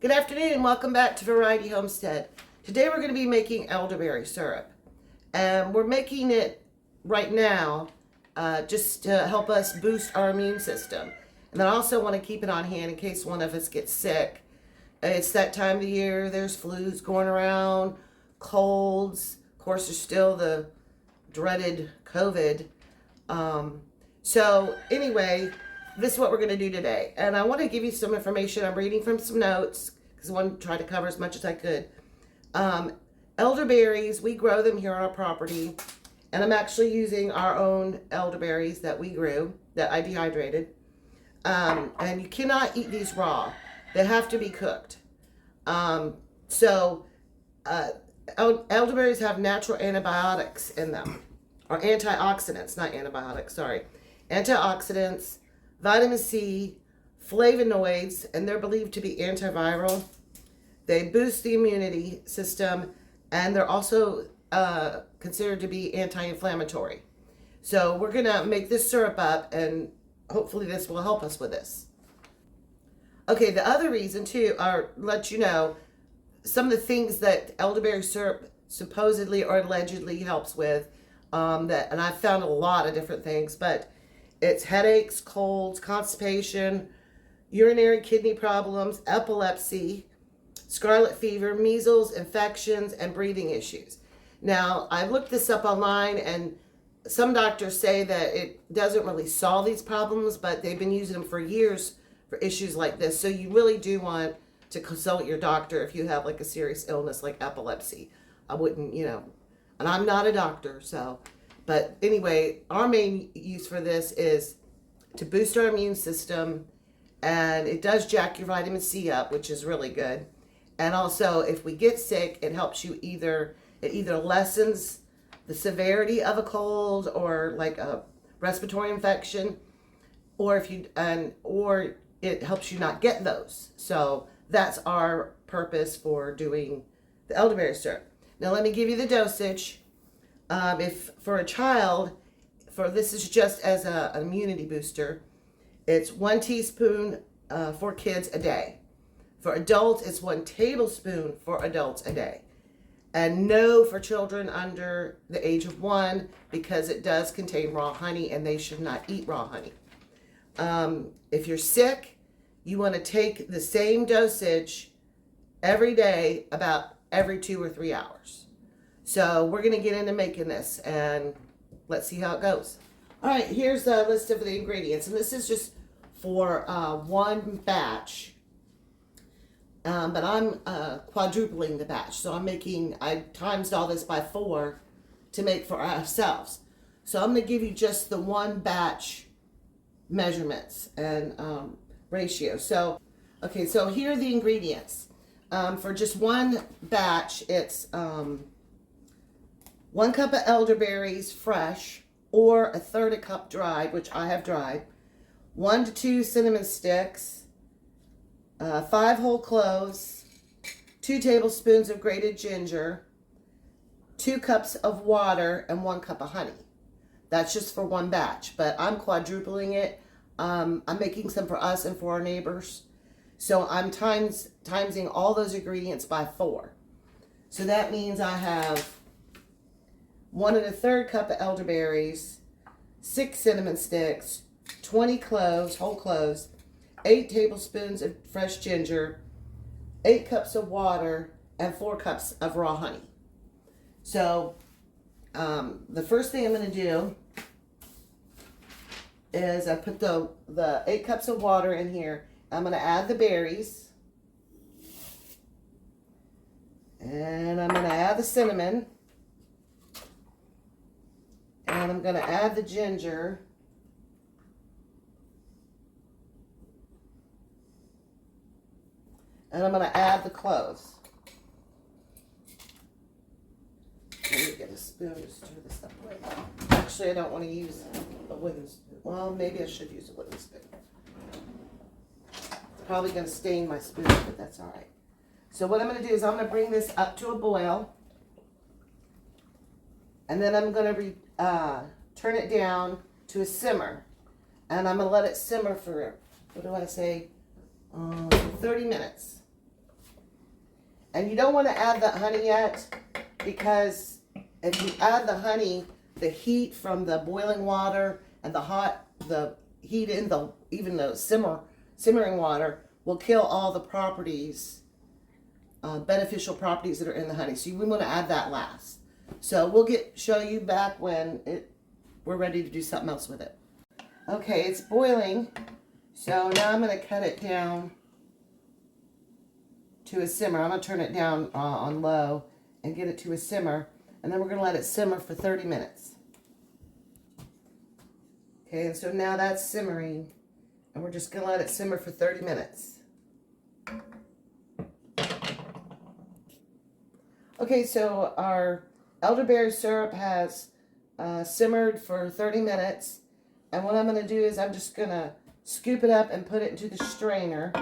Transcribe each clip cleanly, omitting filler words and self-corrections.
Good afternoon and welcome back to Variety Homestead. Today we're going to be making elderberry syrup. And we're making it right now just to help us boost our immune system. And then I also want to keep it on hand in case one of us gets sick. It's that time of the year, there's flus going around, colds. Of course, there's still the dreaded COVID. So anyway, this is what we're going to do today. And I want to give you some information. I'm reading from some notes because I want to try to cover as much as I could. Elderberries, we grow them here on our property. And I'm actually using our own elderberries that we grew, that I dehydrated. And you cannot eat these raw. They have to be cooked. Elderberries have natural antibiotics in them. Or antioxidants, not antibiotics, sorry. Antioxidants, vitamin C, flavonoids, and they're believed to be antiviral. They boost the immunity system, and they're also considered to be anti-inflammatory. So we're going to make this syrup up, and hopefully this will help us with this. Okay, the other reason too, are let you know, some of the things that elderberry syrup supposedly or allegedly helps with, and I've found a lot of different things, but it's headaches, colds, constipation, urinary kidney problems, epilepsy, scarlet fever, measles, infections, and breathing issues. Now, I looked this up online, and some doctors say that it doesn't really solve these problems, but they've been using them for years for issues like this. So you really do want to consult your doctor if you have like a serious illness like epilepsy. I wouldn't, and I'm not a doctor, so. But anyway, our main use for this is to boost our immune system, and it does jack your vitamin C up, which is really good. And also, if we get sick, it helps you it either lessens the severity of a cold or like a respiratory infection, or or it helps you not get those. So that's our purpose for doing the elderberry syrup. Now let me give you the dosage. If for a child, this is just as an immunity booster, it's 1 teaspoon for kids a day. For adults, it's 1 tablespoon for adults a day. And no for children under the age of 1 because it does contain raw honey and they should not eat raw honey. If you're sick, you want to take the same dosage every day, about every 2 or 3 hours. So we're going to get into making this, and let's see how it goes. All right, here's a list of the ingredients, and this is just for one batch. But I'm quadrupling the batch, so I times all this by 4 to make for ourselves. So I'm going to give you just the one batch measurements and ratio. So, okay, so here are the ingredients. For just one batch, it's 1 cup of elderberries fresh, or 1/3 cup dried, which I have dried. 1 to 2 cinnamon sticks, 5 whole cloves, 2 tablespoons of grated ginger, 2 cups of water, and 1 cup of honey. That's just for one batch, but I'm quadrupling it. I'm making some for us and for our neighbors. So I'm timesing all those ingredients by 4. So that means I have 1 1/3 cup of elderberries, 6 cinnamon sticks, 20 cloves, whole cloves, 8 tablespoons of fresh ginger, 8 cups of water, and 4 cups of raw honey. So the first thing I'm going to do is I put the 8 cups of water in here. I'm going to add the berries, and I'm going to add the cinnamon, and I'm going to add the ginger, and I'm going to add the cloves. Let me get a spoon to stir this up with. Actually, I don't want to use a wooden spoon. Well, maybe I should use a wooden spoon. It's probably going to stain my spoon, but that's all right. So what I'm going to do is I'm going to bring this up to a boil. And then I'm going to turn it down to a simmer. And I'm going to let it simmer for, 30 minutes. And you don't want to add the honey yet, because if you add the honey, the heat from the boiling water and the heat in even the simmering water will kill all the properties, beneficial properties that are in the honey. So we want to add that last. So we'll show you back when we're ready to do something else with it. Okay, it's boiling. So now I'm going to cut it down to a simmer. I'm going to turn it down on low and get it to a simmer. And then we're going to let it simmer for 30 minutes. Okay, and so now that's simmering. And we're just going to let it simmer for 30 minutes. Okay, so our elderberry syrup has simmered for 30 minutes. And what I'm going to do is I'm just going to scoop it up and put it into the strainer.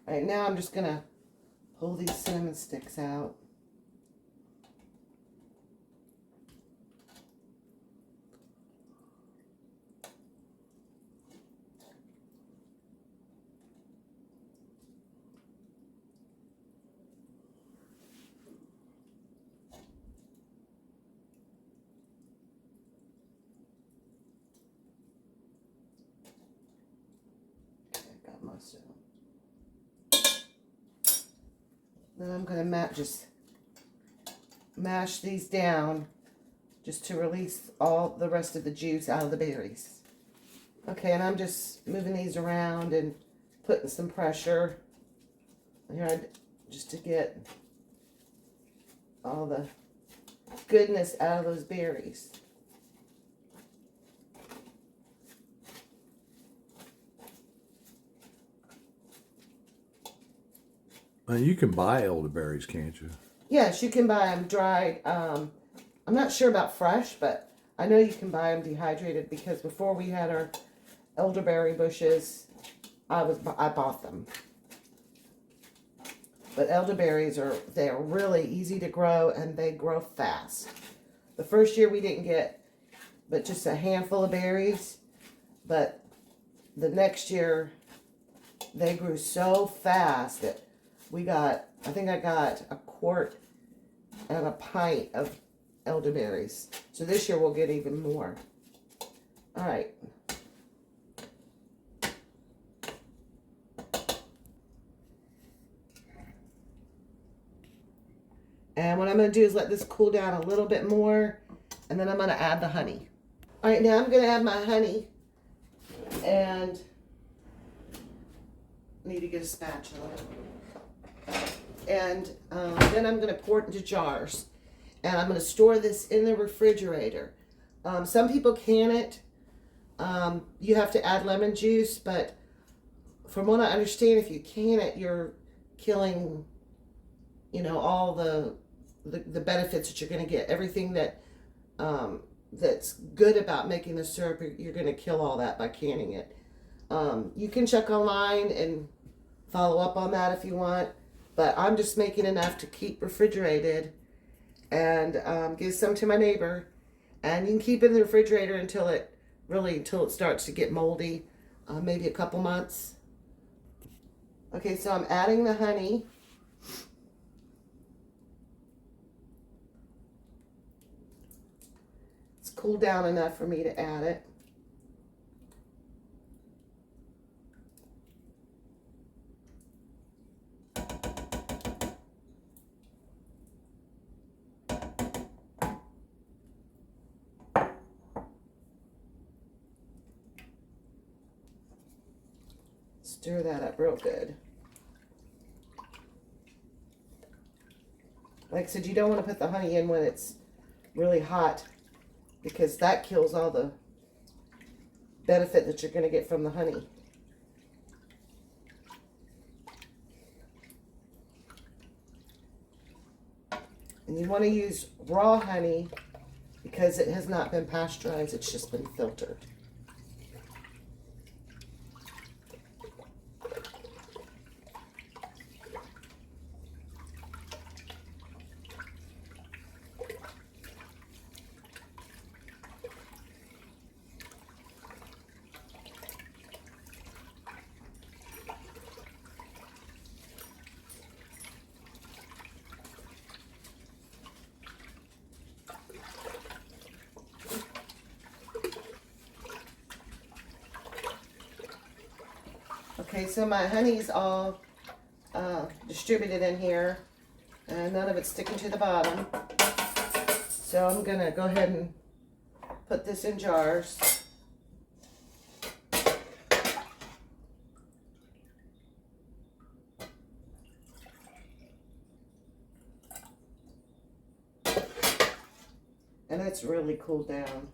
All right, now I'm just going to pull these cinnamon sticks out. Okay, I got most of them. Then I'm going to just mash these down just to release all the rest of the juice out of the berries. Okay, and I'm just moving these around and putting some pressure here just to get all the goodness out of those berries. And you can buy elderberries, can't you? Yes, you can buy them dried. I'm not sure about fresh, but I know you can buy them dehydrated, because before we had our elderberry bushes, I bought them. But elderberries they're really easy to grow, and they grow fast. The first year we didn't get but just a handful of berries, but the next year they grew so fast that I think I got a quart and a pint of elderberries. So this year we'll get even more. All right. And what I'm going to do is let this cool down a little bit more, and then I'm going to add the honey. All right, now I'm going to add my honey, and I need to get a spatula. And then I'm going to pour it into jars, and I'm going to store this in the refrigerator. Some people can it. You have to add lemon juice, but from what I understand, if you can it, you're killing, all the benefits that you're going to get. Everything that's good about making the syrup, you're going to kill all that by canning it. You can check online and follow up on that if you want, but I'm just making enough to keep refrigerated, and give some to my neighbor. And you can keep it in the refrigerator until it starts to get moldy, maybe a couple months. Okay, so I'm adding the honey. It's cooled down enough for me to add it. Stir that up real good. Like I said, you don't want to put the honey in when it's really hot because that kills all the benefit that you're going to get from the honey. And you want to use raw honey because it has not been pasteurized, it's just been filtered. Okay, so my honey's all distributed in here, and none of it's sticking to the bottom. So I'm gonna go ahead and put this in jars. And it's really cooled down.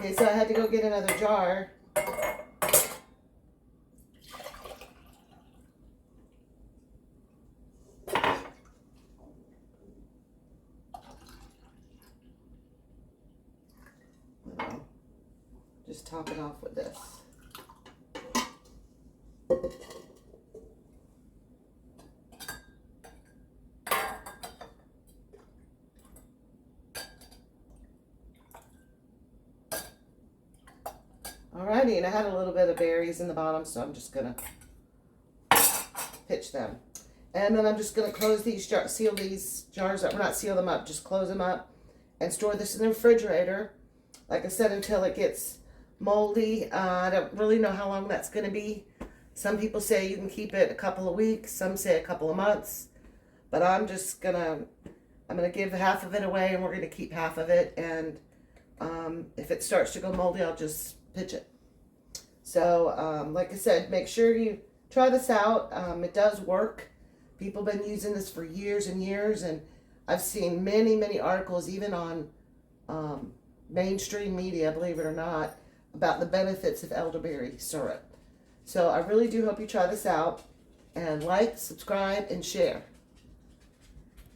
Okay, so I had to go get another jar. Just top it off with this. Alrighty, and I had a little bit of berries in the bottom, so I'm just gonna pitch them. And then I'm just gonna close these jars, seal these jars up, or not seal them up, just close them up and store this in the refrigerator. Like I said, until it gets moldy. I don't really know how long that's gonna be. Some people say you can keep it a couple of weeks, some say a couple of months, but I'm gonna give half of it away and we're gonna keep half of it, and if it starts to go moldy, I'll just pitch it. So like I said, make sure you try this out. It does work. People have been using this for years and years, and I've seen many articles, even on mainstream media, believe it or not, about the benefits of elderberry syrup. So I really do hope you try this out, and like, subscribe, and share.